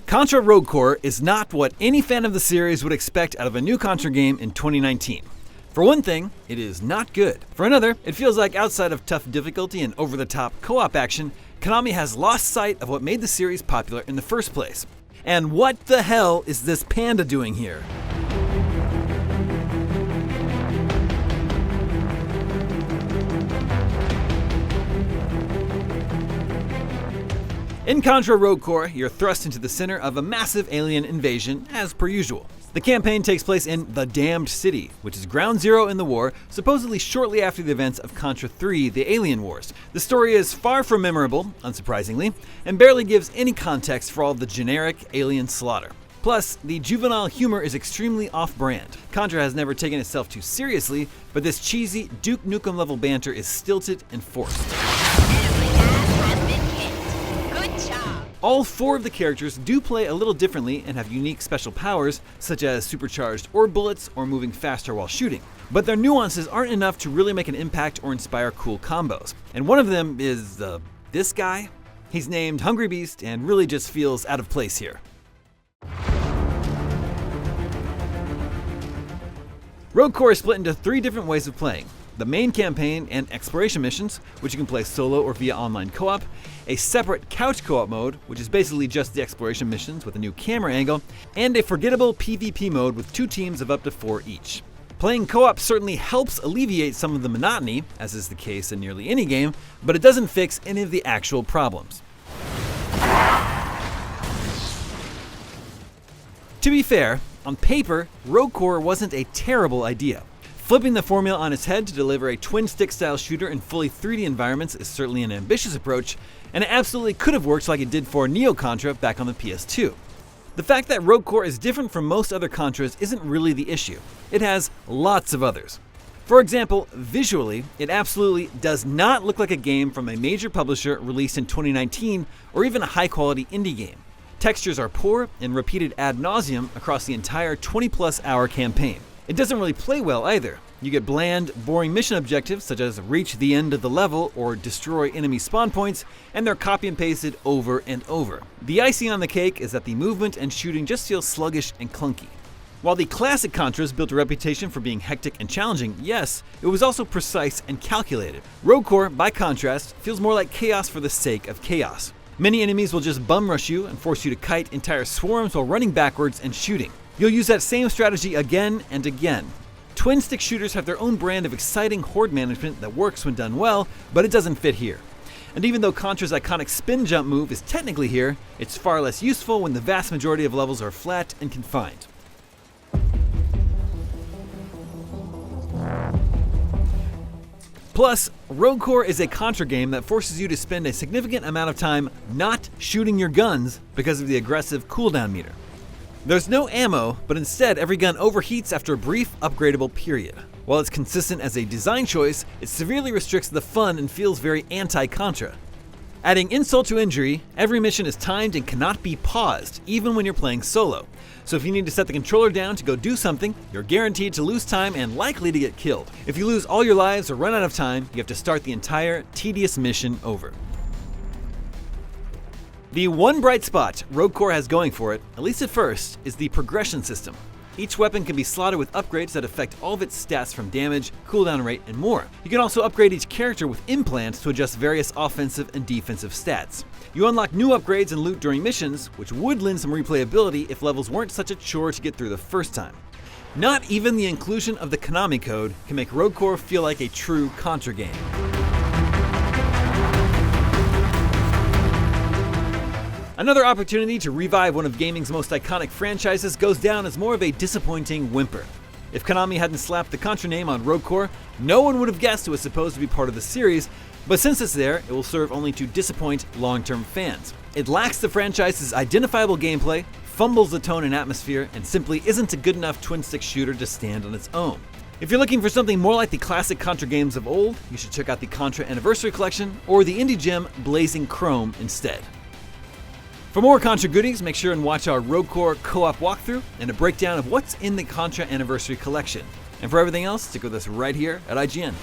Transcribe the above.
Contra Rogue Corps is not what any fan of the series would expect out of a new Contra game in 2019. For one thing, it is not good. For another, it feels like outside of tough difficulty and over-the-top co-op action, Konami has lost sight of what made the series popular in the first place. And what the hell is this panda doing here? In Contra Rogue Corps, you're thrust into the center of a massive alien invasion, as per usual. The campaign takes place in the Damned City, which is ground zero in the war, supposedly shortly after the events of Contra 3, the Alien Wars. The story is far from memorable, unsurprisingly, and barely gives any context for all the generic alien slaughter. Plus, the juvenile humor is extremely off-brand. Contra has never taken itself too seriously, but this cheesy Duke Nukem-level banter is stilted and forced. All four of the characters do play a little differently and have unique special powers, such as supercharged orb bullets or moving faster while shooting. But their nuances aren't enough to really make an impact or inspire cool combos. And one of them is, this guy? He's named Hungry Beast and really just feels out of place here. Rogue Corps is split into 3 different ways of playing. The main campaign and exploration missions, which you can play solo or via online co-op, a separate couch co-op mode, which is basically just the exploration missions with a new camera angle, and a forgettable PvP mode with 2 teams of up to 4 each. Playing co-op certainly helps alleviate some of the monotony, as is the case in nearly any game, but it doesn't fix any of the actual problems. To be fair, on paper, Rogue Corps wasn't a terrible idea. Flipping the formula on its head to deliver a twin-stick style shooter in fully 3D environments is certainly an ambitious approach, and it absolutely could have worked like it did for Neo Contra back on the PS2. The fact that Rogue Corps is different from most other Contras isn't really the issue. It has lots of others. For example, visually, it absolutely does not look like a game from a major publisher released in 2019 or even a high-quality indie game. Textures are poor and repeated ad nauseum across the entire 20-plus hour campaign. It doesn't really play well either. You get bland, boring mission objectives such as reach the end of the level or destroy enemy spawn points, and they're copy and pasted over and over. The icing on the cake is that the movement and shooting just feel sluggish and clunky. While the classic Contras built a reputation for being hectic and challenging, yes, it was also precise and calculated. Rogue Corps, by contrast, feels more like chaos for the sake of chaos. Many enemies will just bum rush you and force you to kite entire swarms while running backwards and shooting. You'll use that same strategy again and again. Twin-stick shooters have their own brand of exciting horde management that works when done well, but it doesn't fit here. And even though Contra's iconic spin jump move is technically here, it's far less useful when the vast majority of levels are flat and confined. Plus, Rogue Corps is a Contra game that forces you to spend a significant amount of time not shooting your guns because of the aggressive cooldown meter. There's no ammo, but instead every gun overheats after a brief upgradable period. While it's consistent as a design choice, it severely restricts the fun and feels very anti-Contra. Adding insult to injury, every mission is timed and cannot be paused, even when you're playing solo. So if you need to set the controller down to go do something, you're guaranteed to lose time and likely to get killed. If you lose all your lives or run out of time, you have to start the entire tedious mission over. The one bright spot Rogue Corps has going for it, at least at first, is the progression system. Each weapon can be slotted with upgrades that affect all of its stats from damage, cooldown rate, and more. You can also upgrade each character with implants to adjust various offensive and defensive stats. You unlock new upgrades and loot during missions, which would lend some replayability if levels weren't such a chore to get through the first time. Not even the inclusion of the Konami code can make Rogue Corps feel like a true Contra game. Another opportunity to revive one of gaming's most iconic franchises goes down as more of a disappointing whimper. If Konami hadn't slapped the Contra name on Rogue Corps, no one would have guessed it was supposed to be part of the series, but since it's there, it will serve only to disappoint long-term fans. It lacks the franchise's identifiable gameplay, fumbles the tone and atmosphere, and simply isn't a good enough twin-stick shooter to stand on its own. If you're looking for something more like the classic Contra games of old, you should check out the Contra Anniversary Collection or the indie gem Blazing Chrome instead. For more Contra goodies, make sure and watch our Rogue Corps co-op walkthrough and a breakdown of what's in the Contra Anniversary Collection. And for everything else, stick with us right here at IGN.